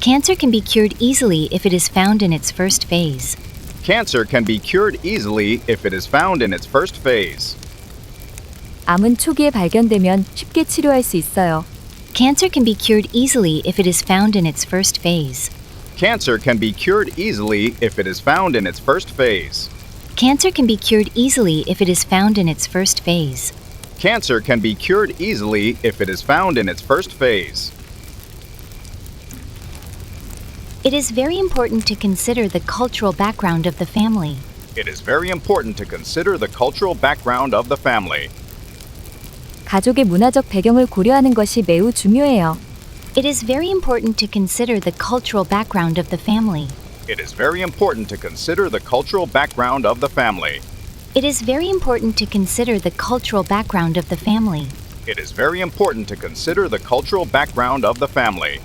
Cancer can be cured easily if it is found in its first phase. Cancer can be cured easily if it is found in its first phase. 암은 초기에 발견되면 쉽게 치료할 수 있어요. Cancer can be cured easily if it is found in its first phase. Cancer can be cured easily if it is found in its first phase. Cancer can be cured easily if it is found in its first phase. Cancer can be cured easily if it is found in its first phase. It is very important to consider the cultural background of the family. It is very important to consider the cultural background of the family. 가족의 문화적 배경을 고려하는 것이 매우 중요해요. It is very important to consider the cultural background of the family. It is very important to consider the cultural background of the family. It is very important to consider the cultural background of the family. It is very important to consider the cultural background of the family.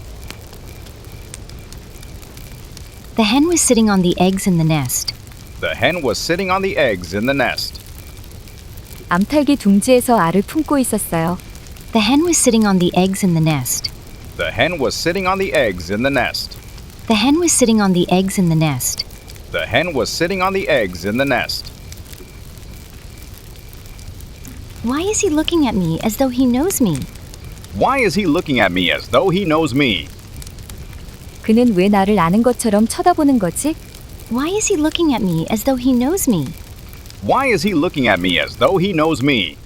The hen was sitting on the eggs in the nest. The hen was sitting on the eggs in the nest. 암탉이 둥지에서 알을 품고 있었어요. The hen was sitting on the eggs in the nest. The hen was sitting on the eggs in the nest. The hen was sitting on the eggs in the nest. The hen was sitting on the eggs in the nest. Why is he looking at me as though he knows me? Why is he looking at me as though he knows me? 그는 왜 나를 아는 것처럼 쳐다보는 거지? Why is he looking at me as though he knows me? Why is he looking at me as though he knows me?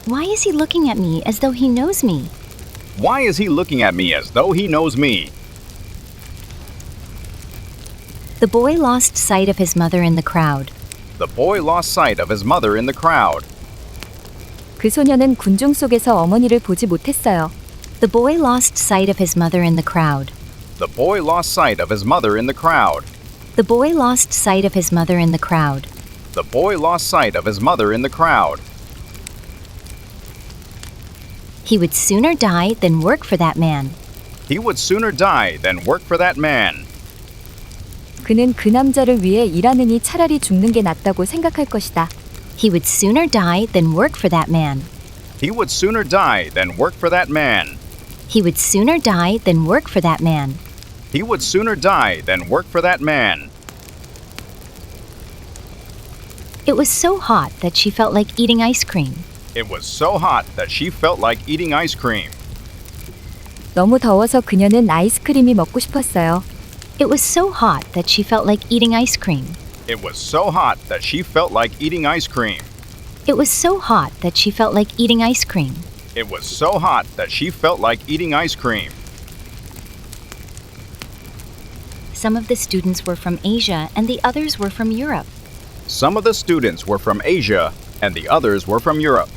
Why is he looking at me as though he knows me? Why is he looking at me as though he knows me? The boy lost sight of his mother in the crowd. The boy lost sight of his mother in the crowd. 그 소녀는 군중 속에서 어머니를 보지 못했어요. The boy lost sight of his mother in the crowd. The boy lost sight of his mother in the crowd. The boy lost sight of his mother in the crowd. The boy lost sight of his mother in the crowd. He would sooner die than work for that man. He would sooner die than work for that man. 그는 그 남자를 위해 일하느니 차라리 죽는 게 낫다고 생각할 것이다. He would sooner die than work for that man. He would sooner die than work for that man. He would sooner die than work for that man. He would sooner die than work for that man. It was so hot that she felt like eating ice cream. It was so hot that she felt like eating ice cream. 너무 더워서 그녀는 아이스크림이 먹고 싶었어요. It was so hot that she felt like eating ice cream. It was so hot that she felt like eating ice cream. It was so hot that she felt like eating ice cream. It was so hot that she felt like eating ice cream. Some of the students were from Asia and the others were from Europe. Some of the students were from Asia and the others were from Europe.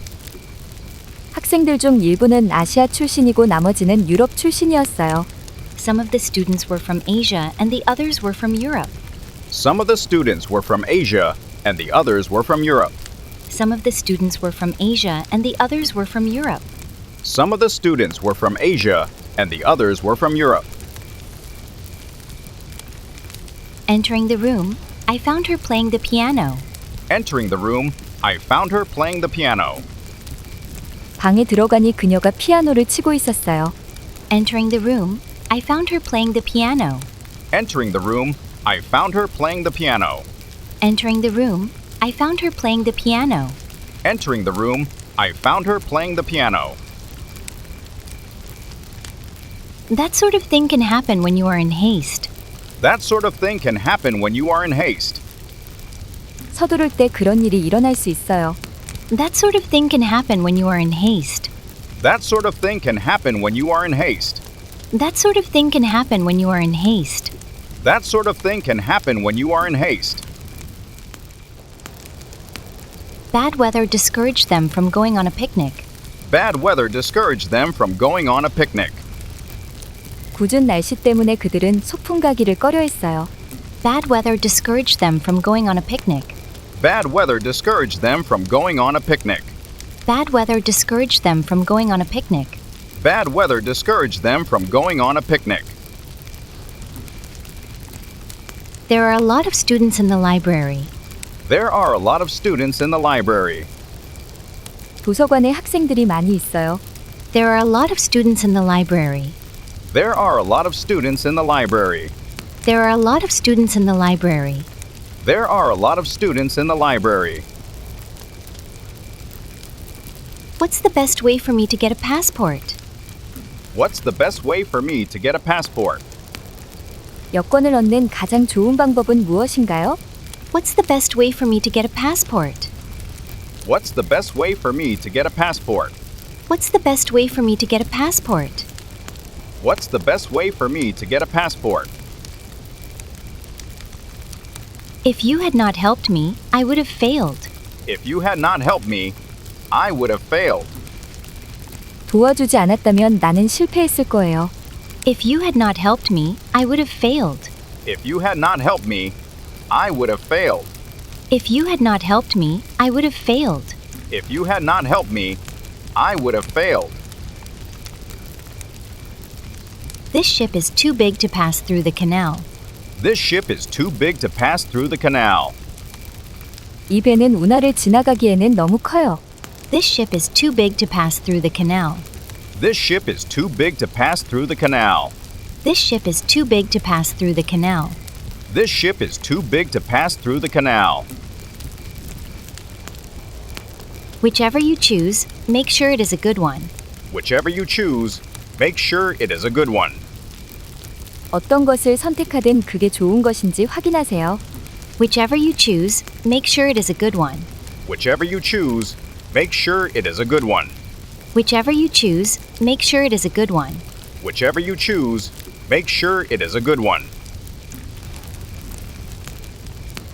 학생들 중 일부는 아시아 출신이고 나머지는 유럽 출신이었어요. Some of the students were from Asia and the others were from Europe. Some of the students were from Asia and the others were from Europe. Some of the students were from Asia and the others were from Europe. Some of the students were from Asia and the others were from Europe. Entering the room, I found her playing the piano. Entering the room, I found her playing the piano. 방에 들어가니 그녀가 피아노를 치고 있었어요. Entering the room, I found her playing the piano. Entering the room, I found her playing the piano. Entering the room, I found her playing the piano. Entering the room, I found her playing the piano. That sort of thing can happen when you are in haste. That sort of thing can happen when you are in haste. 서두를 때 그런 일이 일어날 수 있어요. That sort of thing can happen when you are in haste. That sort of thing can happen when you are in haste. That sort of thing can happen when you are in haste. That sort of thing can happen when you are in haste. Bad weather discouraged them from going on a picnic. Bad weather discouraged them from going on a picnic. 궂은 날씨 때문에 그들은 소풍 가기를 꺼려했어요. Bad weather discouraged them from going on a picnic. Bad weather discouraged them from going on a picnic. Bad weather discouraged them from going on a picnic. Bad weather discouraged them from going on a picnic. There are a lot of students in the library. There are a lot of students in the library. 도서관에 학생들이 많이 있어요. There are a lot of students in the library. There are a lot of students in the library. There are a lot of students in the library. There are a lot of students in the library. What's the best way for me to get a passport? What's the best way for me to get a passport? 여권을 얻는 가장 좋은 방법은 무엇인가요? What's the best way for me to get a passport? What's the best way for me to get a passport? What's the best way for me to get a passport? What's the best way for me to get a passport? If you had not helped me, I would have failed. If you had not helped me, I would have failed. 도와주지 않았다면 나는 실패했을 거예요. If you had not helped me, I would have failed. If you had not helped me, I would have failed. If you had not helped me, I would have failed. If you had not helped me, I would have failed. This ship is too big to pass through the canal. This ship is too big to pass through the canal. 이 배는 운하를 지나가기에는 너무 커요. This ship is too big to pass through the canal. This ship is too big to pass through the canal. This ship is too big to pass through the canal. This ship is too big to pass through the canal. Whichever you choose, make sure it is a good one. Whichever you choose, make sure it is a good one. 어떤 것을 선택하든 그게 좋은 것인지 확인하세요. Whichever you choose, make sure it is a good one. Whichever you choose, make sure it is a good one. Whichever you choose, make sure it is a good one. Whichever you choose, make sure it is a good one.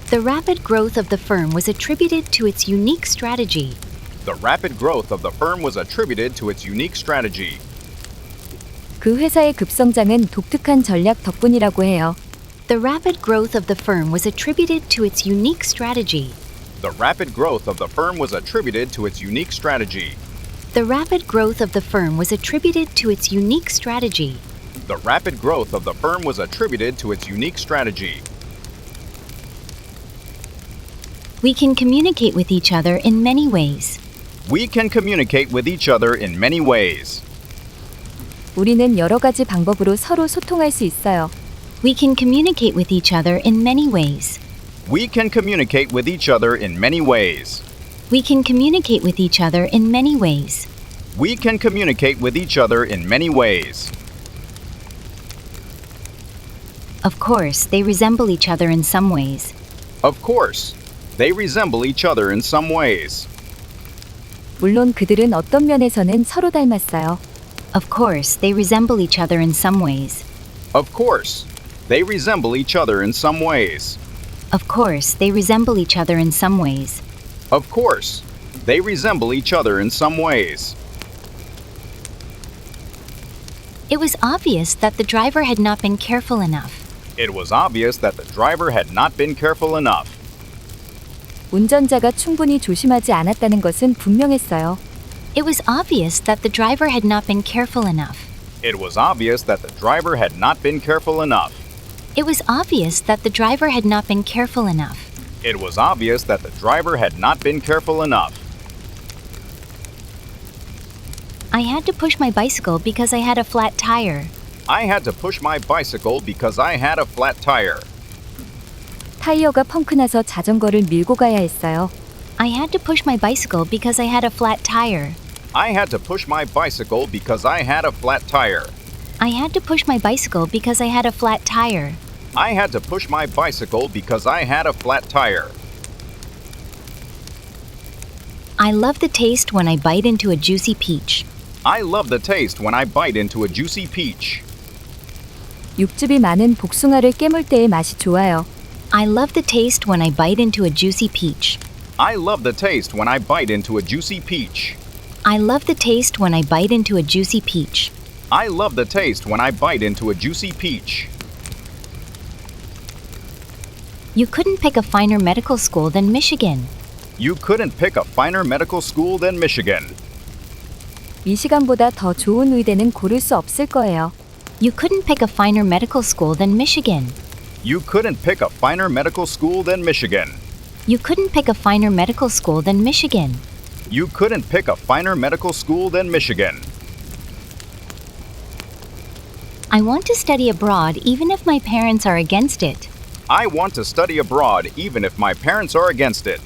The rapid growth of the firm was attributed to its unique strategy. The rapid growth of the firm was attributed to its unique strategy. 그 회사의 급성장은 독특한 전략 덕분이라고 해요. The rapid growth of the firm was attributed to its unique strategy. The rapid growth of the firm was attributed to its unique strategy. The rapid growth of the firm was attributed to its unique strategy. The rapid growth of the firm was attributed to its unique strategy. We can communicate with each other in many ways. We can communicate with each other in many ways. 우리는 여러 가지 방법으로 서로 소통할 수 있어요. We can communicate with each other in many ways. We can communicate with each other in many ways. We can communicate with each other in many ways. We can communicate with each other in many ways. Of course, they resemble each other in some ways. Of course, they resemble each other in some ways. 물론 그들은 어떤 면에서는 서로 닮았어요. Of course, they resemble each other in some ways. Of course, they resemble each other in some ways. Of course, they resemble each other in some ways. Of course, they resemble each other in some ways. It was obvious that the driver had not been careful enough. It was obvious that the driver had not been careful enough. 운전자가 충분히 조심하지 않았다는 것은 분명했어요. It was obvious that the driver had not been careful enough. It was obvious that the driver had not been careful enough. It was obvious that the driver had not been careful enough. It was obvious that the driver had not been careful enough. I had to push my bicycle because I had a flat tire. I had to push my bicycle because I had a flat tire. 타이어가 펑크나서 자전거를 밀고 가야 했어요. I had to push my bicycle because I had a flat tire. I had to push my bicycle because I had a flat tire. I had to push my bicycle because I had a flat tire. I had to push my bicycle because I had a flat tire. I love the taste when I bite into a juicy peach. I love the taste when I bite into a juicy peach. 육즙이 많은 복숭아를 깨물 때의 맛이 좋아요. I love the taste when I bite into a juicy peach. I love the taste when I bite into a juicy peach. I love the taste when I bite into a juicy peach. I love the taste when I bite into a juicy peach. You couldn't pick a finer medical school than Michigan. You couldn't pick a finer medical school than Michigan. 미시간보다 더 좋은 의대는 고를 수 없을 거예요. You couldn't pick a finer medical school than Michigan. You couldn't pick a finer medical school than Michigan. You couldn't pick a finer medical school than Michigan. You couldn't pick a finer medical school than Michigan. I want to study abroad even if my parents are against it. I want to study abroad even if my parents are against it.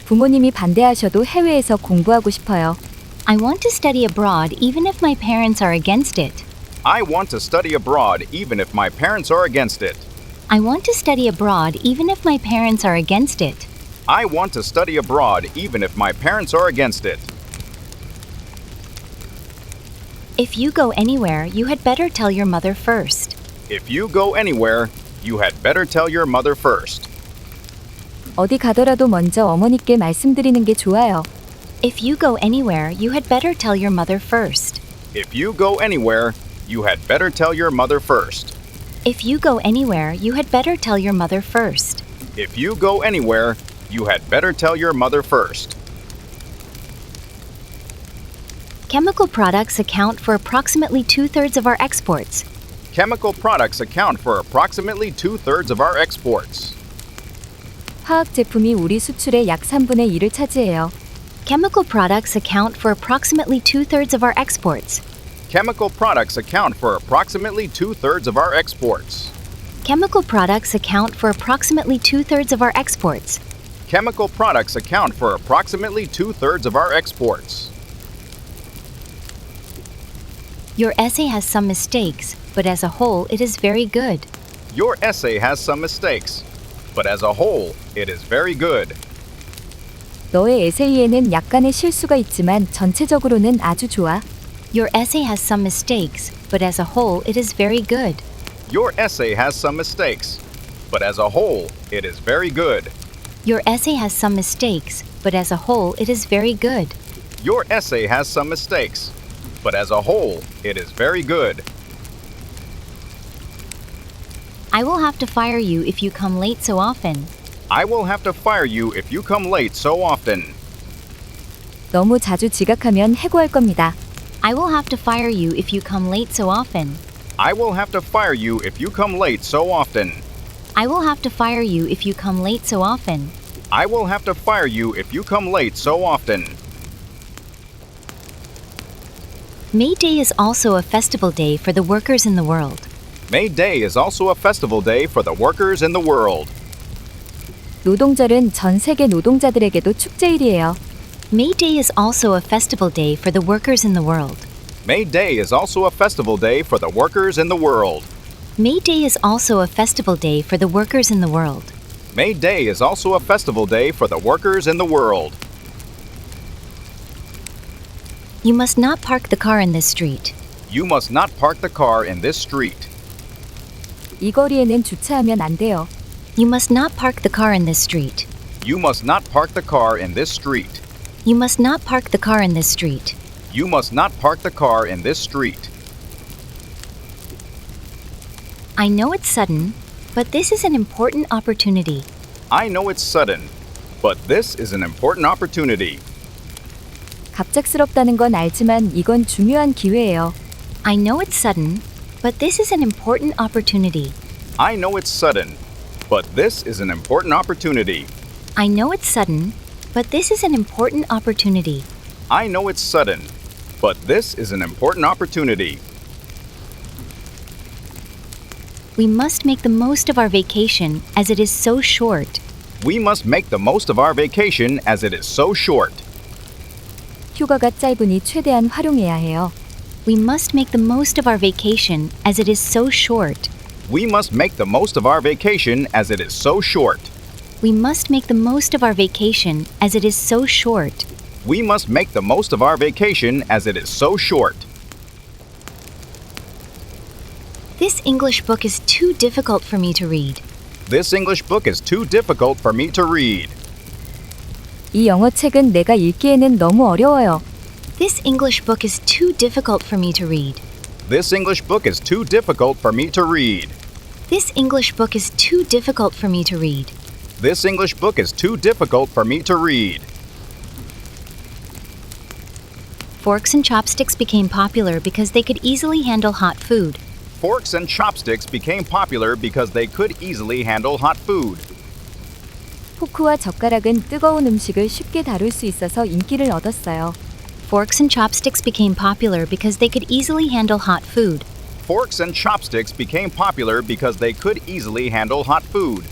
부모님이 반대하셔도 해외에서 공부하고 싶어요. I want to study abroad even if my parents are against it. I want to study abroad even if my parents are against it. I want to study abroad even if my parents are against it. I want to study abroad even if my parents are against it. If you go anywhere, you had better tell your mother first. If you go anywhere, you had better tell your mother first. 어디 가더라도 먼저 어머니께 말씀드리는 게 좋아요. If you go anywhere, you had better tell your mother first. If you go anywhere, you had better tell your mother first. If you go anywhere, you had better tell your mother first. If you go anywhere, you had better tell your mother first. Chemical products account for approximately 2/3 of our exports. Chemical products account for approximately 2/3 of our exports. 화학 제품이 우리 수출의 약 3분의 1을 차지해요. Chemical products account for approximately 2/3 of our exports. Chemical products account for approximately 2/3 of our exports. Chemical products account for approximately 2/3 of our exports. Chemical products account for approximately 2/3 of our exports. Your essay has some mistakes, but as a whole, it is very good. Your essay has some mistakes, but as a whole, it is very good. 너의 에세이에는 약간의 실수가 있지만 전체적으로는 아주 좋아. Your essay has some mistakes, but as a whole, it is very good. Your essay has some mistakes, but as a whole, it is very good. Your essay has some mistakes, but as a whole, it is very good. Your essay has some mistakes, but as a whole, it is very good. I will have to fire you if you come late so often. I will have to fire you if you come late so often. 너무 자주 지각하면 해고할 겁니다. I will have to fire you if you come late so often. I will have to fire you if you come late so often. I will have to fire you if you come late so often. I will have to fire you if you come late so often. May Day is also a festival day for the workers in the world. May Day is also a festival day for the workers in the world. 노동절은 전 세계 노동자들에게도 축제일이에요. May Day is also a festival day for the workers in the world. May Day is also a festival day for the workers in the world. May Day is also a festival day for the workers in the world. May Day is also a festival day for the workers in the world. You must not park the car in this street. You must not park the car in this street. 이 거리에는 주차하면 안 돼요. You must not park the car in this street. You must not park the car in this street. You must not park the car in this street. You must not park the car in this street. I know it's sudden, but this is an important opportunity. I know it's sudden, but this is an important opportunity. 갑작스럽다는 건 알지만 이건 중요한 기회예요. I know it's sudden, but this is an important opportunity. I know it's sudden, but this is an important opportunity. I know it's sudden, but this is an important opportunity. I know it's sudden, but this is an important opportunity. We must make the most of our vacation as it is so short. We must make the most of our vacation as it is so short. 휴가가 짧으니 최대한 활용해야 해요. We must make the most of our vacation as it is so short. We must make the most of our vacation as it is so short. We must make the most of our vacation as it is so short. We must make the most of our vacation as it is so short. This English book is too difficult for me to read. This English book is too difficult for me to read. 이 영어 책은 내가 읽기에는 너무 어려워요. This English book is too difficult for me to read. This English book is too difficult for me to read. This English book is too difficult for me to read. This English book is too difficult for me to read. Forks and chopsticks became popular because they could easily handle hot food. Forks and chopsticks became popular because they could easily handle hot food. 포크와 젓가락은 뜨거운 음식을 쉽게 다룰 수 있어서 인기를 얻었어요. Forks and chopsticks became popular because they could easily handle hot food. Forks and chopsticks became popular because they could easily handle hot food.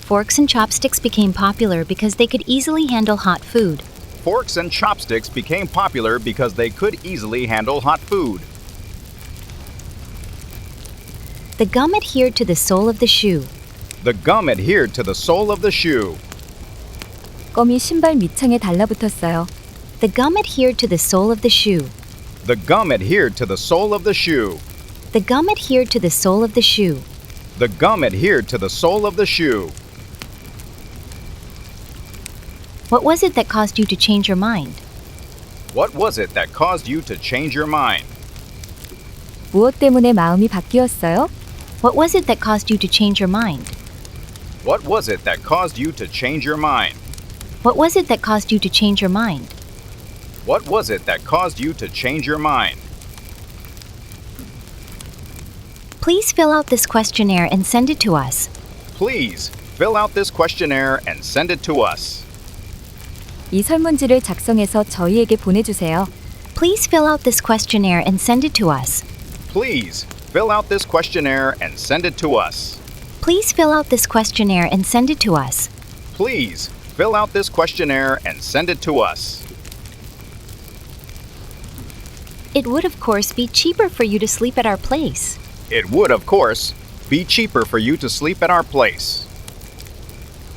Forks and chopsticks became popular because they could easily handle hot food. Forks and chopsticks became popular because they could easily handle hot food. The gum adhered to the sole of the shoe. The gum adhered to the sole of the shoe. 껌이 신발 밑창에 달라붙었어요. The gum adhered to the sole of the shoe. The gum adhered to the sole of the shoe. The gum adhered to the sole of the shoe. The gum adhered to the sole of the shoe. What was it that caused you to change your mind? What was it that caused you to change your mind? 무엇 때문에 마음이 바뀌었어요? What was it that caused you to change your mind? What was it that caused you to change your mind? What was it that caused you to change your mind? What was it that caused you to change your mind? Please fill out this questionnaire and send it to us. Please fill out this questionnaire and send it to us. 이 설문지를 작성해서 저희에게 보내주세요. Please fill out this questionnaire and send it to us. Please fill out this questionnaire and send it to us. Please fill out this questionnaire and send it to us. Please fill out this questionnaire and send it to us. It would, of course, be cheaper for you to sleep at our place. It would, of course, be cheaper for you to sleep at our place.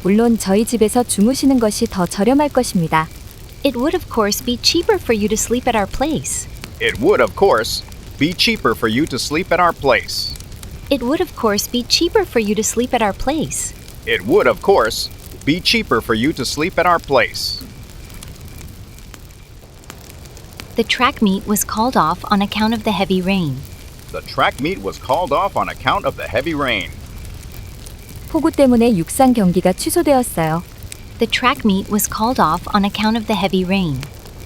물론 저희 집에서 주무시는 것이 더 저렴할 것입니다. It would, of course, be cheaper for you to sleep at our place. It would, of course, be cheaper for you to sleep at our place. It would, of course, be cheaper for you to sleep at our place. It would, of course, be cheaper for you to sleep at our place. The track meet was called off on account of the heavy rain. The track meet was called off on account of the heavy rain. 폭우 때문에 육상 경기가 취소되었어요. The track meet was called off on account of the heavy rain.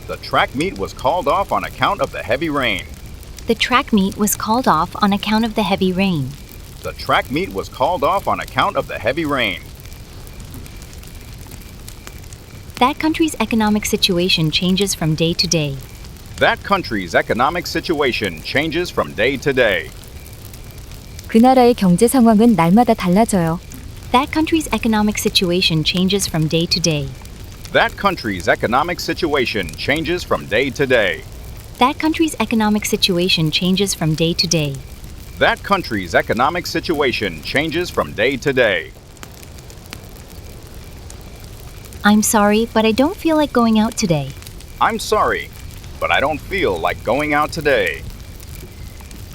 The track meet was called off on account of the heavy rain. The track meet was called off on account of the heavy rain. The track meet was called off on account of the heavy rain. That country's economic situation changes from day to day. That country's economic situation changes from day to day. 그 나라의 경제 상황은 날마다 달라져요. That country's economic situation changes from day to day. That country's economic situation changes from day to day. That country's economic situation changes from day to day. That country's economic situation changes from day to day. I'm sorry, but I don't feel like going out today. I'm sorry, but I don't feel like going out today.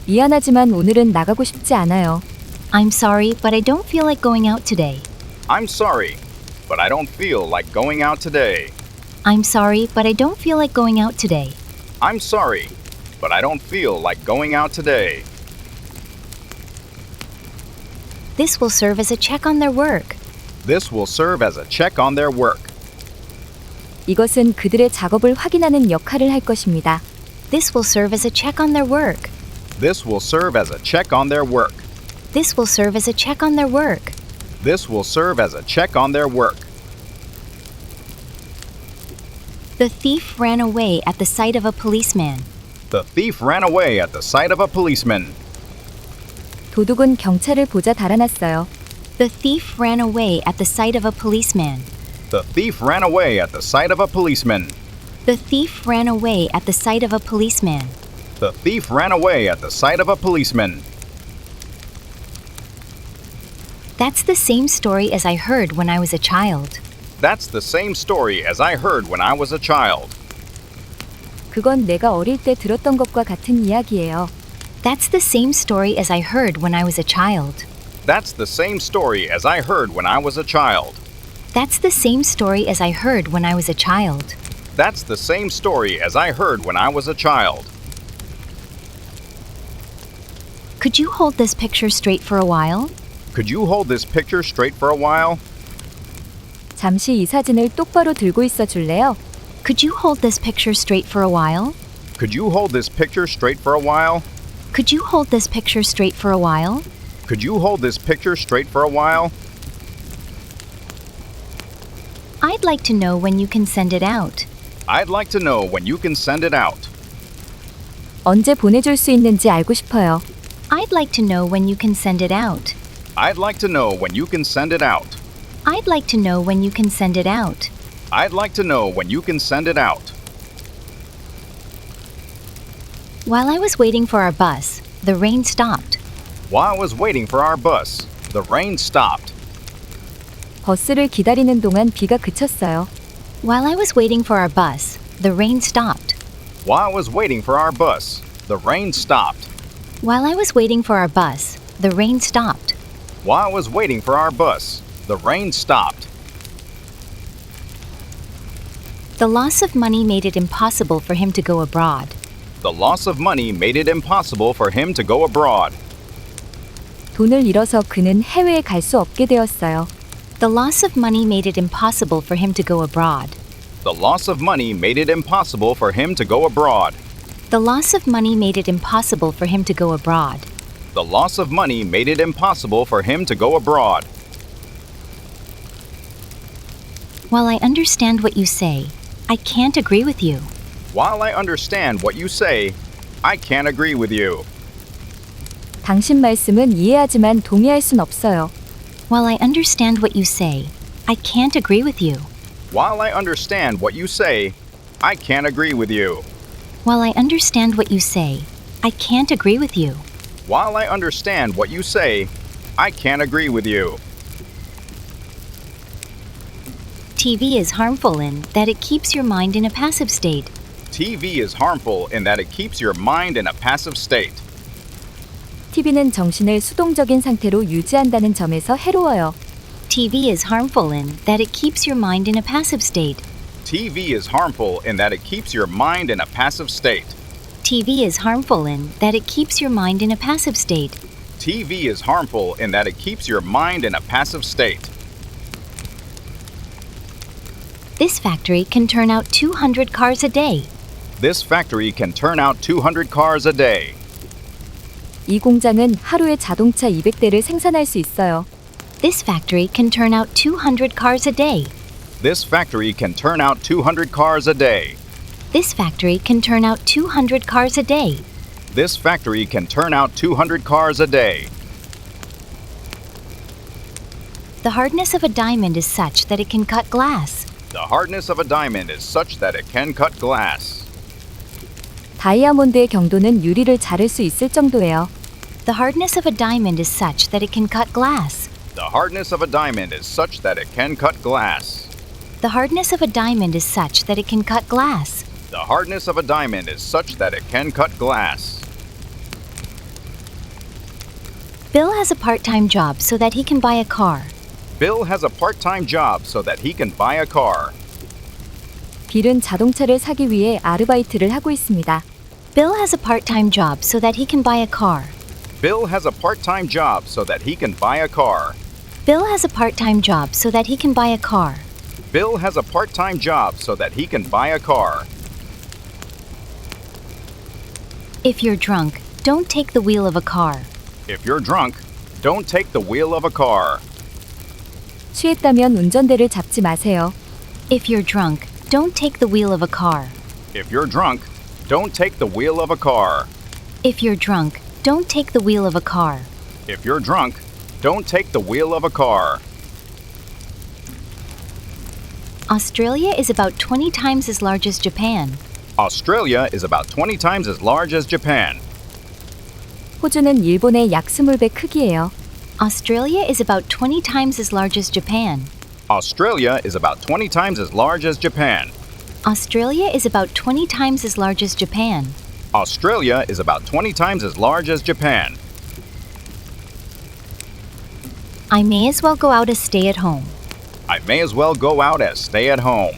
미안하지만 오늘은 나가고 싶지 않아요. I'm sorry, but I don't feel like going out today. I'm sorry, but I don't feel like going out today. I'm sorry, but I don't feel like going out today. I'm sorry, but I don't feel like going out today. This will serve as a check on their work. This will serve as a check on their work. 이것은 그들의 작업을 확인하는 역할을 할 것입니다. This will serve as a check on their work. This will serve as a check on their work. This will serve as a check on their work. This will serve as a check on their work. The thief ran away at the sight of a policeman. The thief ran away at the sight of a policeman. 도둑은 경찰을 보자 달아났어요. The thief ran away at the sight of a policeman. The thief ran away at the sight of a policeman. The thief ran away at the sight of a policeman. The thief ran away at the sight of a policeman. That's the same story as I heard when I was a child. That's the same story as I heard when I was a child. 그건 내가 어릴 때 들었던 것과 같은 이야기예요. That's the same story as I heard when I was a child. That's the same story as I heard when I was a child. That's the same story as I heard when I was a child. That's the same story as I heard when I was a child. Could you hold this picture straight for a while? Could you hold this picture straight for a while? 잠시 이 사진을 똑바로 들고 있어 줄래요? Could you hold this picture straight for a while? Could you hold this picture straight for a while? Could you hold this picture straight for a while? Could you hold this picture straight for a while? I'd like to know when you can send it out. I'd like to know when you can send it out. 언제 보내줄 수 있는지 알고 싶어요. I'd like to know when you can send it out. I'd like to know when you can send it out. I'd like to know when you can send it out. I'd like to know when you can send it out. While I was waiting for our bus, the rain stopped. While I was waiting for our bus, the rain stopped. 버스를 기다리는 동안 비가 그쳤어요. While I was waiting for our bus, the rain stopped. While I was waiting for our bus, the rain stopped. While I was waiting for our bus, the rain stopped. While I was waiting for our bus, the rain stopped. The loss of money made it impossible for him to go abroad. The loss of money made it impossible for him to go abroad. 돈을 잃어서 그는 해외에 갈 수 없게 되었어요. The loss of money made it impossible for him to go abroad. The loss of money made it impossible for him to go abroad. The loss of money made it impossible for him to go abroad. The loss of money made it impossible for him to go abroad. While I understand what you say, I can't agree with you. While I understand what you say, I can't agree with you. 당신 말씀은 이해하지만 동의할 순 없어요. While I understand what you say, I can't agree with you. While I understand what you say, I can't agree with you. While I understand what you say, I can't agree with you. While I understand what you say, I can't agree with you. TV is harmful in that it keeps your mind in a passive state. TV is harmful in that it keeps your mind in a passive state. TV는 정신을 수동적인 상태로 유지한다는 점에서 해로워요. TV is harmful in that it keeps your mind in a passive state. TV is harmful in that it keeps your mind in a passive state. TV is harmful in that it keeps your mind in a passive state. TV is harmful in that it keeps your mind in a passive state. This factory can turn out 200 cars a day. This factory can turn out 200 cars a day. 이 공장은 하루에 자동차 200대를 생산할 수 있어요. This factory can turn out 200 cars a day. This factory can turn out 200 cars a day. This factory can turn out 200 cars a day. This factory can turn out 200 cars a day. The hardness of a diamond is such that it can cut glass. The hardness of a diamond is such that it can cut glass. 다이아몬드의 경도는 유리를 자를 수 있을 정도예요. The hardness of a diamond is such that it can cut glass. The hardness of a diamond is such that it can cut glass. The hardness of a diamond is such that it can cut glass. The hardness of a diamond is such that it can cut glass. Bill has a part-time job so that he can buy a car. Bill has a part-time job so that he can buy a car. 빌은 자동차를 사기 위해 아르바이트를 하고 있습니다. Bill has a part-time job so that he can buy a car. Bill has a part-time job so that he can buy a car. Bill has a part-time job so that he can buy a car. Bill has a part-time job so that he can buy a car. If you're drunk, don't take the wheel of a car. If you're drunk, don't take the wheel of a car. 취했다면 운전대를 잡지 마세요. If you're drunk, don't take the wheel of a car. If you're drunk, don't take the wheel of a car. If you're drunk, don't take the wheel of a car. If you're drunk, don't take the wheel of a car. Australia is about 20 times as large as Japan. Australia is about 20 times as large as Japan. 호주는 일본의 약 20배 크기예요. Australia is about 20 times as large as Japan. Australia is about 20 times as large as Japan. Australia is about 20 times as large as Japan. Australia is about 20 times as large as Japan. I may as well go out as stay at home. I may as well go out as stay at home.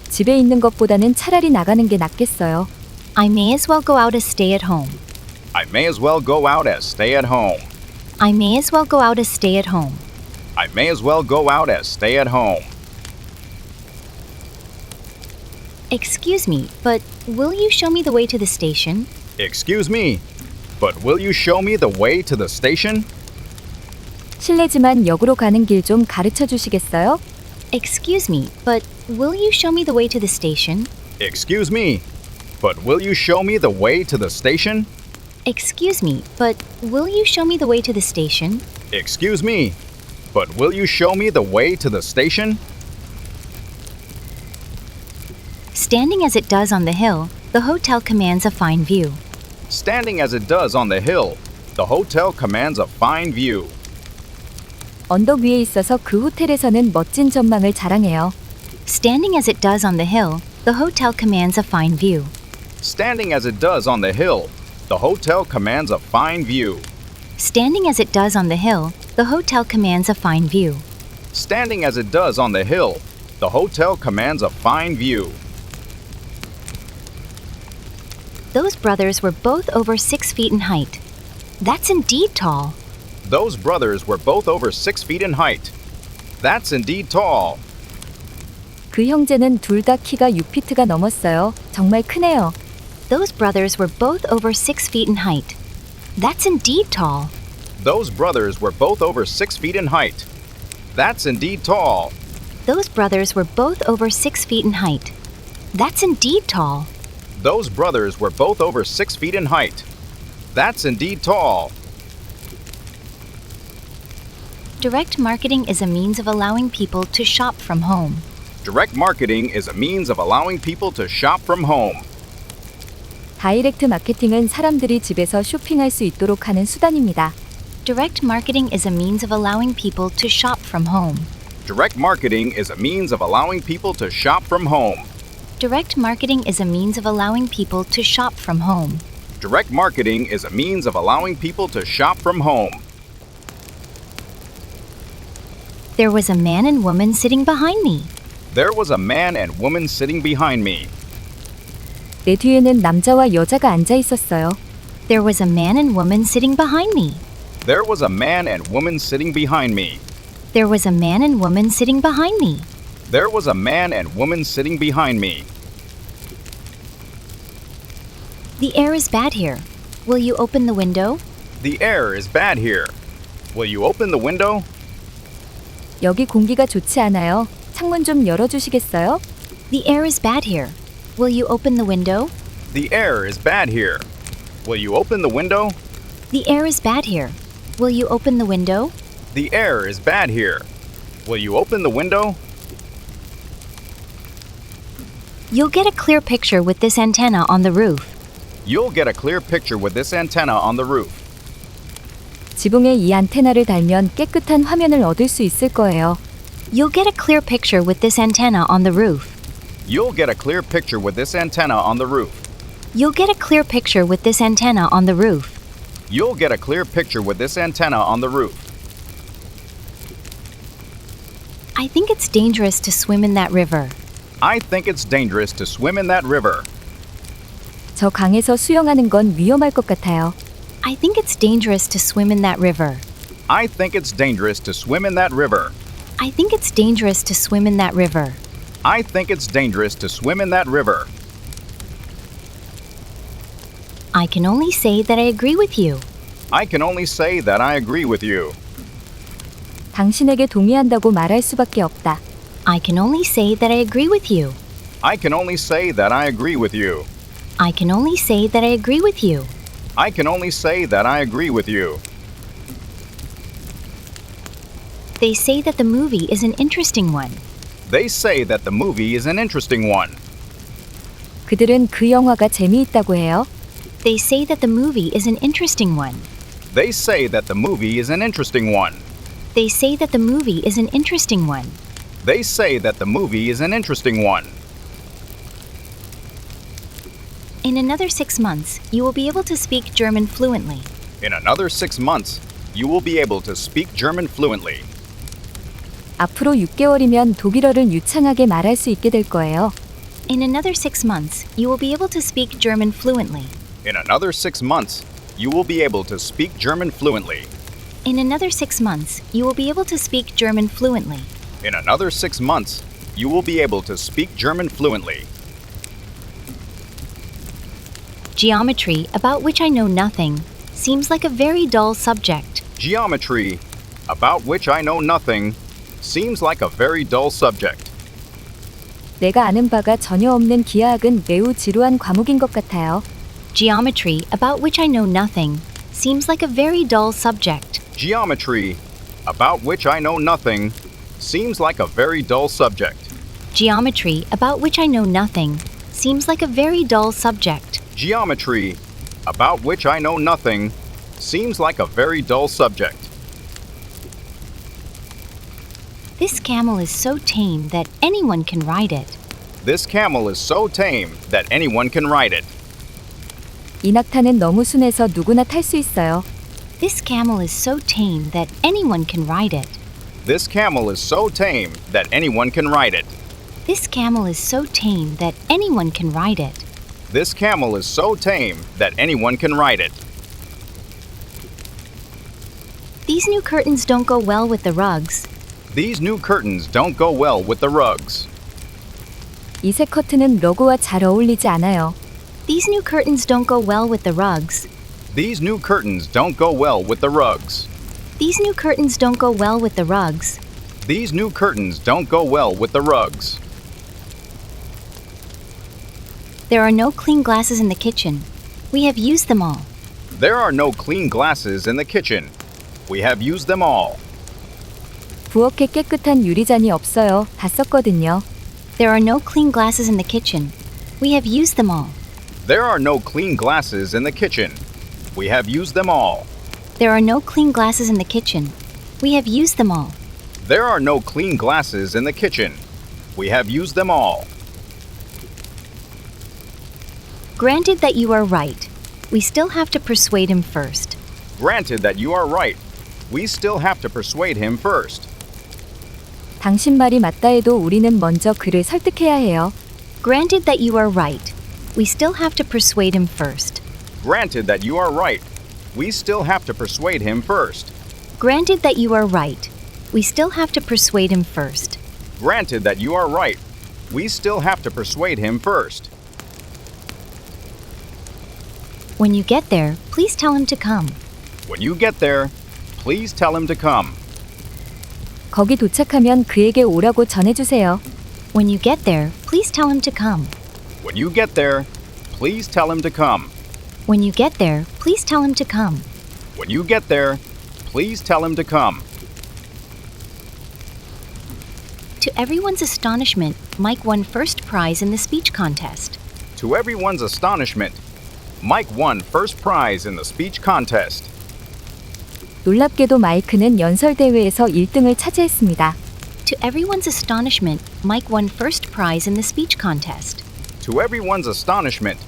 집에 있는 것보다는 차라리 나가는 게 낫겠어요. I may as well go out as stay at home. I may as well go out as stay at home. I may as well go out as stay at home. I may as well go out as stay at home. Excuse me, but will you show me the way to the station? Excuse me, but will you show me the way to the station? 실례지만 역으로 가는 길 좀 가르쳐 주시겠어요? Excuse me, but will you show me the way to the station? Excuse me, but will you show me the way to the station? Excuse me, but will you show me the way to the station? Excuse me, but will you show me the way to the station? Standing as it does on the hill, the hotel commands a fine view. Standing as it does on the hill, the hotel commands a fine view. 언덕 위에 있어서 그 호텔에서는 멋진 전망을 자랑해요. Standing as it does on the hill, the hotel commands a fine view. Standing as it does on the hill, the hotel commands a fine view. Standing as it does on the hill, the hotel commands a fine view. Standing as it does on the hill, the hotel commands a fine view. Those brothers were both over 6 feet in height. That's indeed tall. Those brothers were both over 6 feet in height. That's indeed tall. 그 형제는 둘 다 키가 6피트가 넘었어요. 정말 크네요. Those brothers were both over 6 feet in height. That's indeed tall. Those brothers were both over 6 feet in height. That's indeed tall. Those brothers were both over 6 feet in height. That's indeed tall. Those brothers were both over 6 feet in height. That's indeed tall. Direct marketing is a means of allowing people to shop from home. Direct marketing is a means of allowing people to shop from home. 다이렉트 마케팅은 사람들이 집에서 쇼핑할 수 있도록 하는 수단입니다. Direct marketing is a means of allowing people to shop from home. Direct marketing is a means of allowing people to shop from home. Direct marketing is a means of allowing people to shop from home. Direct marketing is a means of allowing people to shop from home. There was a man and woman sitting behind me. There was a man and woman sitting behind me. 내 뒤에는 남자와 여자가 앉아 있었어요. There was a man and woman sitting behind me. There was a man and woman sitting behind me. There was a man and woman sitting behind me. There was a man and woman sitting behind me. The air is bad here. Will you open the window? The air is bad here. Will you open the window? 여기 공기가 좋지 않아요. 창문 좀 열어주시겠어요? The air is bad here. Will you open the window? The air is bad here. Will you open the window? The air is bad here. Will you open the window? The air is bad here. Will you open the window? You'll get a clear picture with this antenna on the roof. You'll get a clear picture with this antenna on the roof. 지붕에 이 안테나를 달면 깨끗한 화면을 얻을 수 있을 거예요. You'll get a clear picture with this antenna on the roof. You'll get a clear picture with this antenna on the roof. You'll get a clear picture with this antenna on the roof. You'll get a clear picture with this antenna on the roof. I think it's dangerous to swim in that river. I think it's dangerous to swim in that river. 저 강에서 수영하는 건 위험할 것 같아요. I think it's dangerous to swim in that river. I think it's dangerous to swim in that river. I think it's dangerous to swim in that river. I think it's dangerous to swim in that river. I can only say that I agree with you. I can only say that I agree with you. 당신에게 동의한다고 말할 수밖에 없다. I can only say that I agree with you. I can only say that I agree with you. I can only say that I agree with you. I can only say that I agree with you. They say that the movie is an interesting one. They say that the movie is an interesting one. 그들은 그 영화가 재미있다고 해요. They say that the movie is an interesting one. They say that the movie is an interesting one. They say that the movie is an interesting one. They say that the movie is an interesting one. In another 6 months, you will be able to speak German fluently. In another 6 months, you will be able to speak German fluently. 앞으로 6개월이면 독일어를 유창하게 말할 수 있게 될 거예요. In another 6 months, you will be able to speak German fluently. In another 6 months, you will be able to speak German fluently. In another 6 months, you will be able to speak German fluently. In another 6 months, you will be able to speak German fluently. Geometry, about which I know nothing, seems like a very dull subject. Geometry, about which I know nothing, seems like a very dull subject. 내가 아는 바가 전혀 없는 기하학은 매우 지루한 과목인 것 같아요. Geometry, about which I know nothing, seems like a very dull subject. Geometry, about which I know nothing, seems like a very dull subject. Geometry, about which I know nothing, seems like a very dull subject. Geometry, about which I know nothing, seems like a very dull subject. This camel is so tame that anyone can ride it. This camel is so tame that anyone can ride it. 이 낙타는 너무 순해서 누구나 탈 수 있어요. This camel is so tame that anyone can ride it. This camel is so tame that anyone can ride it. This camel is so tame that anyone can ride it. This camel is so tame that anyone can ride it. These new curtains don't go well with the rugs. These new curtains don't go well with the rugs. 이 새 커튼은 러그와 잘 어울리지 않아요. These new curtains don't go well with the rugs. These new curtains don't go well with the rugs. These new curtains don't go well with the rugs. These new curtains don't go well with the rugs. There are no clean glasses in the kitchen. We have used them all. There are no clean glasses in the kitchen. We have used them all. 부엌에 깨끗한 유리잔이 없어요. 다 썼거든요. There are no clean glasses in the kitchen. We have used them all. There are no clean glasses in the kitchen. We have used them all. There are no clean glasses in the kitchen. We have used them all. There are no clean glasses in the kitchen. We have used them all. Granted that you are right, we still have to persuade him first. Granted that you are right, we still have to persuade him first. 당신 말이 맞다 해도 우리는 먼저 그를 설득해야 해요. Granted that you are right, we still have to persuade him first. Granted that you are right, we still have to persuade him first. Granted that you are right, we still have to persuade him first. Granted that you are right, we still have to persuade him first. When you get there, please tell him to come. When you get there, please tell him to come. 거기 도착하면 그에게 오라고 전해주세요. When you get there, please tell him to come. When you get there, please tell him to come. When you get there, please tell him to come. When you get there, please tell him to come. To everyone's astonishment, Mike won first prize in the speech contest. To everyone's astonishment, Mike won first prize in the speech contest. 놀랍게도 마이크는 연설대회에서 1등을 차지했습니다. To everyone's astonishment, Mike won first prize in the speech contest. To everyone's astonishment,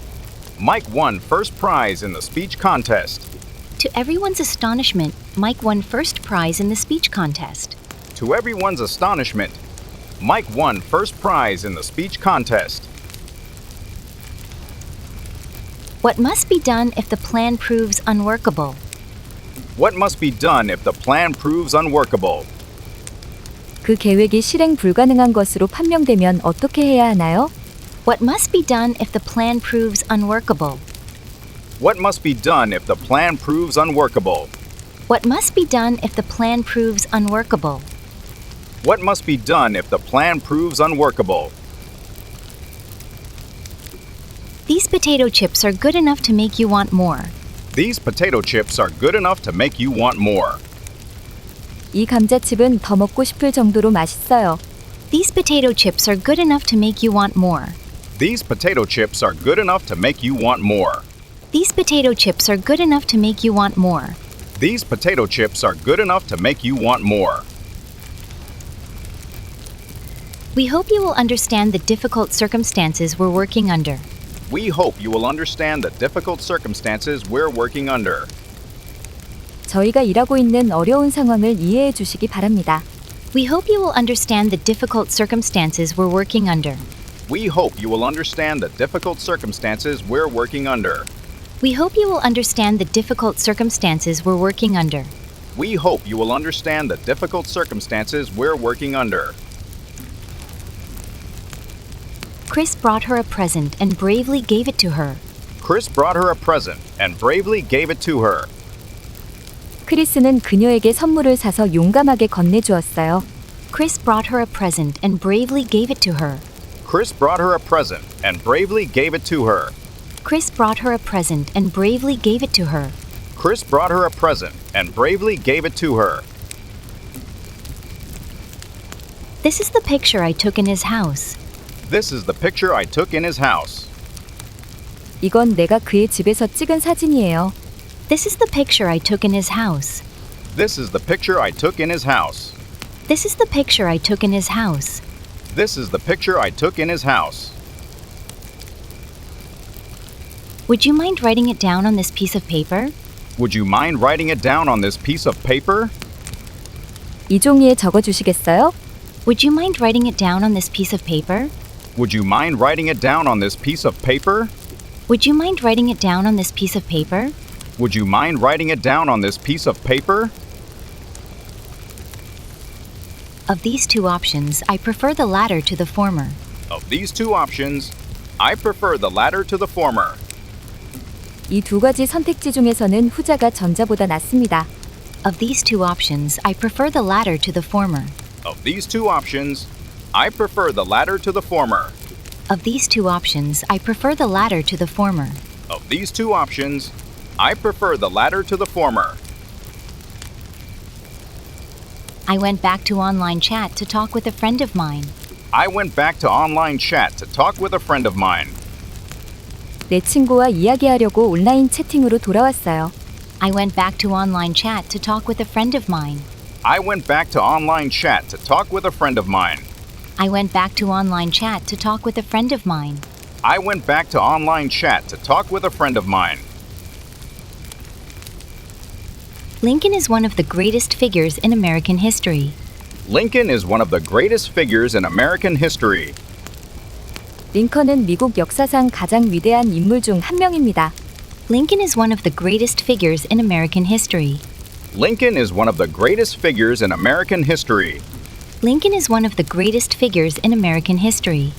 Mike won first prize in the speech contest. To everyone's astonishment, Mike won first prize in the speech contest. To everyone's astonishment, Mike won first prize in the speech contest. What must be done if the plan proves unworkable? What must be done if the plan proves unworkable? 그 계획이 실행 불가능한 것으로 판명되면 어떻게 해야 하나요? What must be done if the plan proves unworkable? What must be done if the plan proves unworkable? What must be done if the plan proves unworkable? What must be done if the plan proves unworkable? These potato chips are good enough to make you want more. These potato chips are good enough to make you want more. 이 감자칩은 더 먹고 싶을 정도로 맛있어요. These potato chips are good enough to make you want more. These potato chips are good enough to make you want more. These potato chips are good enough to make you want more. These potato chips are good enough to make you want more. We hope you will understand the difficult circumstances we're working under. We hope you will understand the difficult circumstances we're working under. 저희가 일하고 있는 어려운 상황을 이해해 주시기 바랍니다. We hope you will understand the difficult circumstances we're working under. We hope you will understand the difficult circumstances we're working under. We hope you will understand the difficult circumstances we're working under. We hope you will understand the difficult circumstances we're working under. Chris brought her a present and bravely gave it to her. Chris brought her a present and bravely gave it to her. 크리스는 그녀에게 선물을 사서 용감하게 건네주었어요. Chris brought her a present and bravely gave it to her. Chris brought her a present and bravely gave it to her. Chris brought her a present and bravely gave it to her. Chris brought her a present and bravely gave it to her. This is the picture I took in his house. This is the picture I took in his house. 이건 내가 그의 집에서 찍은 사진이에요. This is the picture I took in his house. This is the picture I took in his house. This is the picture I took in his house. This is the picture I took in his house. Would you mind writing it down on this piece of paper? Would you mind writing it down on this piece of paper? 이 종이에 적어 주시겠어요? Would you mind writing it down on this piece of paper? Would you mind writing it down on this piece of paper? Would you mind writing it down on this piece of paper? Would you mind writing it down on this piece of paper? Of these two options, I prefer the latter to the former. Of these two options, I prefer the latter to the former. 이 두 가지 선택지 중에서는 후자가 전자보다 낫습니다. Of these two options, I prefer the latter to the former. Of these two options, I prefer the latter to the former. Of these two options, I prefer the latter to the former. Of these two options, I prefer the latter to the former. I went back to online chat to talk with a friend of mine. I went back to online chat to talk with a friend of mine. 내 친구와 이야기하려고 온라인 채팅으로 돌아왔어요. I went back to online chat to talk with a friend of mine. I went back to online chat to talk with a friend of mine. I went back to online chat to talk with a friend of mine. I went back to online chat to talk with a friend of mine. Lincoln is one of the greatest figures in American history. Lincoln is one of the greatest figures in American history. 링컨은 미국 역사상 가장 위대한 인물 중 한 명입니다. Lincoln is one of the greatest figures in American history. Lincoln is one of the greatest figures in American history. Lincoln is one of the greatest figures in American history.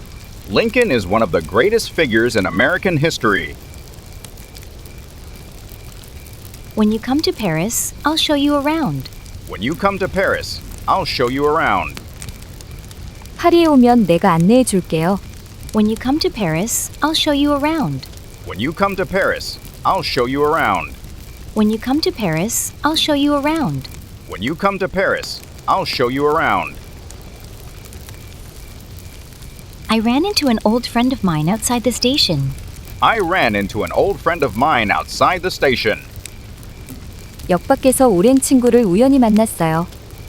Lincoln is one of the greatest figures in American history. When you come to Paris, I'll show you around. When you come to Paris, I'll show you around. 파리에 오면 내가 안내해 줄게요. When you come to Paris, I'll show you around. When you come to Paris, I'll show you around. When you come to Paris, I'll show you around. When you come to Paris, I'll show you around. I ran into an old friend of mine outside the station. I ran into an old friend of mine outside the station. 역 밖에서 오랜 친구를 우연히 만났어요.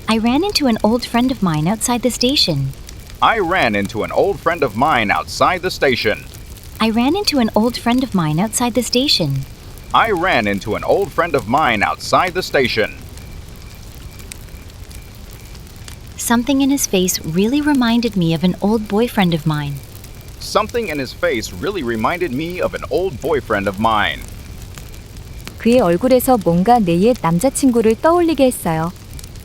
I ran into an old friend of mine outside the station. I ran into an old friend of mine outside the station. I ran into an old friend of mine outside the station. I ran into an old friend of mine outside the station. Something in his face really reminded me of an old boyfriend of mine. Something in his face really reminded me of an old boyfriend of mine. 그의 얼굴에서 뭔가 내 옛 남자친구를 떠올리게 했어요.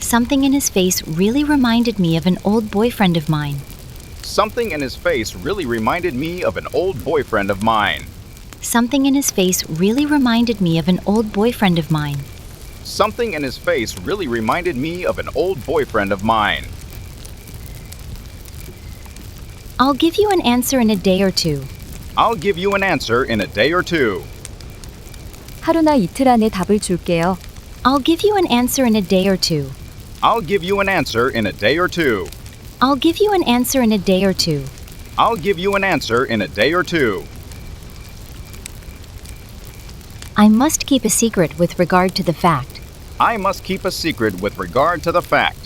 Something in his face really reminded me of an old boyfriend of mine. Something in his face really reminded me of an old boyfriend of mine. Something in his face really reminded me of an old boyfriend of mine. Something in his face really reminded me of an old boyfriend of mine. I'll give you an answer in a day or two. I'll give you an answer in a day or two. 하루나 이틀 안에 답을 줄게요. I'll give you an answer in a day or two. I'll give you an answer in a day or two. I'll give you an answer in a day or two. I'll give you an answer in a day or two. I must keep a secret with regard to the fact. I must keep a secret with regard to the fact.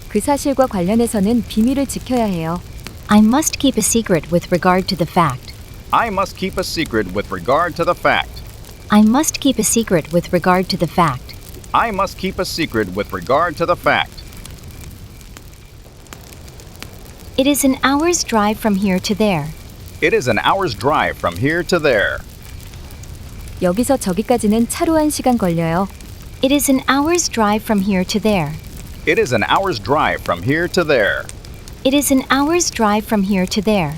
그 사실과 관련해서는 비밀을 지켜야 해요. I must keep a secret with regard to the fact. I must keep a secret with regard to the fact. I must keep a secret with regard to the fact. I must keep a secret with regard to the fact. It is an hour's drive from here to there. It is an hour's drive from here to there. 여기서 저기까지는 차로 1시간 걸려요. It is an hour's drive from here to there. It is an hour's drive from here to there. It is an hour's drive from here to there.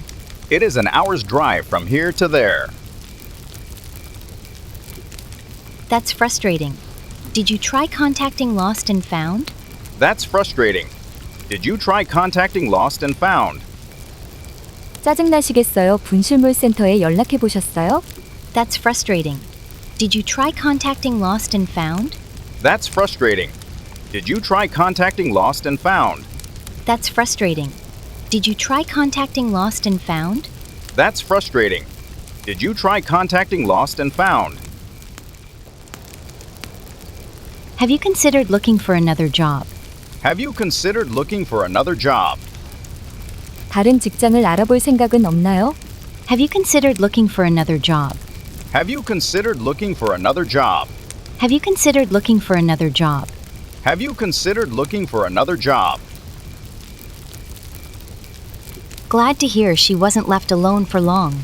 It is an hour's drive from here to there. That's frustrating. Did you try contacting Lost and Found? That's frustrating. Did you try contacting Lost and Found? 짜증나시겠어요? 분실물센터에 연락해 보셨어요? That's frustrating. Did you try contacting Lost and Found? That's frustrating. Did you try contacting Lost and Found? That's frustrating. Did you try contacting Lost and Found? That's frustrating. Did you try contacting Lost and Found? Have you considered looking for another job? Have you considered looking for another job? 다른 직장을 알아볼 생각은 없나요? Have you considered looking for another job? Have you considered looking for another job? Have you considered looking for another job? Have you considered looking for another job? Glad to hear she wasn't left alone for long.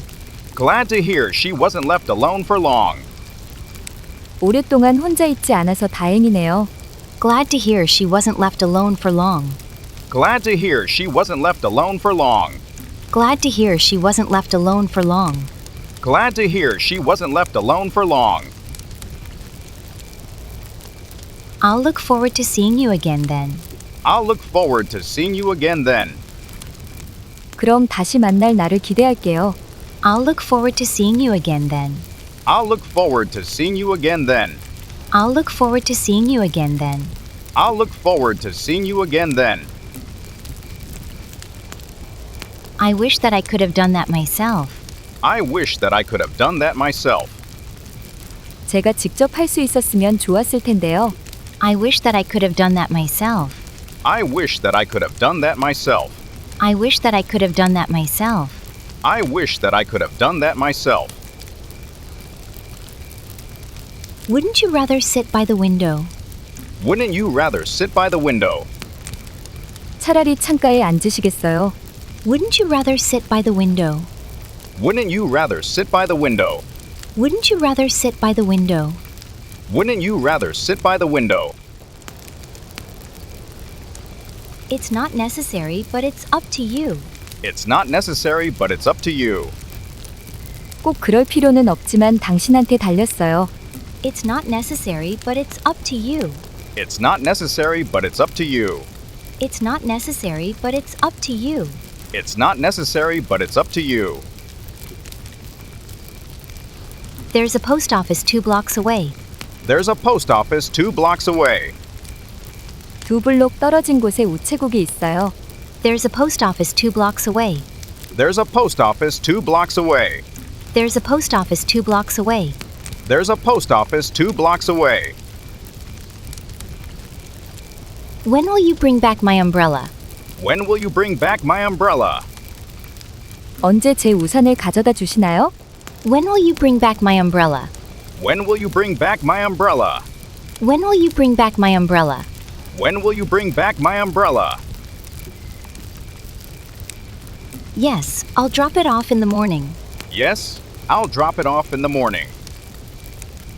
Glad to hear she wasn't left alone for long. 오랫동안 혼자 있지 않아서 다행이네요. Glad to hear she wasn't left alone for long. Glad to hear she wasn't left alone for long. Glad to hear she wasn't left alone for long. Glad to hear she wasn't left alone for long. I'll look forward to seeing you again then. I'll look forward to seeing you again then. 그럼 다시 만날 날을 기대할게요. I'll look forward to seeing you again then. I'll look forward to seeing you again then. I'll look forward to seeing you again then. I'll look forward to seeing you again then. I wish that I could have done that myself. I wish that I could have done that myself. 제가 직접 할 수 있었으면 좋았을 텐데요. I wish that I could have done that myself. I wish that I could have done that myself. I wish that I could have done that myself. I wish that I could have done that myself. Wouldn't you rather sit by the window? Wouldn't you rather sit by the window? 차라리 창가에 앉으시겠어요? Wouldn't you rather sit by the window? Wouldn't you rather sit by the window? Wouldn't you rather sit by the window? Wouldn't you rather sit by the window? It's not necessary, but it's up to you. It's not necessary, but it's up to you. 꼭 그럴 필요는 없지만 당신한테 달렸어요. It's not necessary, but it's up to you. It's not necessary, but it's up to you. It's not necessary, but it's up to you. It's not necessary, but it's up to you. There's a post office 2 blocks away. There's a post office 2 blocks away. 두 블록 떨어진 곳에 우체국이 있어요. There's a post office 2 blocks away. There's a post office 2 blocks away. There's a post office 2 blocks away. There's a post office 2 blocks away. When will you bring back my umbrella? When will you bring back my umbrella? 언제 제 우산을 가져다 주시나요? When will you bring back my umbrella? When will you bring back my umbrella? When will you bring back my umbrella? When will you bring back my umbrella? Yes, I'll drop it off in the morning. Yes, I'll drop it off in the morning.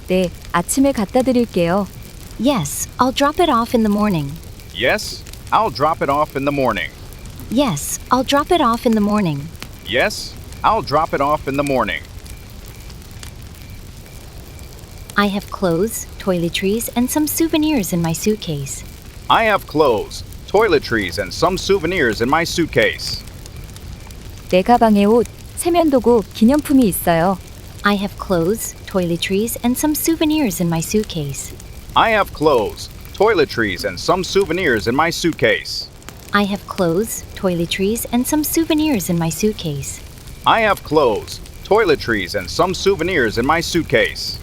네, 아침에 갖다 드릴게요. Yes, I'll drop it off in the morning. Yes, I'll drop it off in the morning. Yes, I'll drop it off in the morning. Yes, I'll drop it off in the morning. I have clothes, toiletries, and some souvenirs in my suitcase. I have clothes, toiletries, and some souvenirs in my suitcase. 내 가방에 옷, 세면도구, 기념품이 있어요. I have clothes, toiletries, and some souvenirs in my suitcase. I have clothes, toiletries, and some souvenirs in my suitcase. I have clothes, toiletries, and some souvenirs in my suitcase. I have clothes, toiletries, and some souvenirs in my suitcase.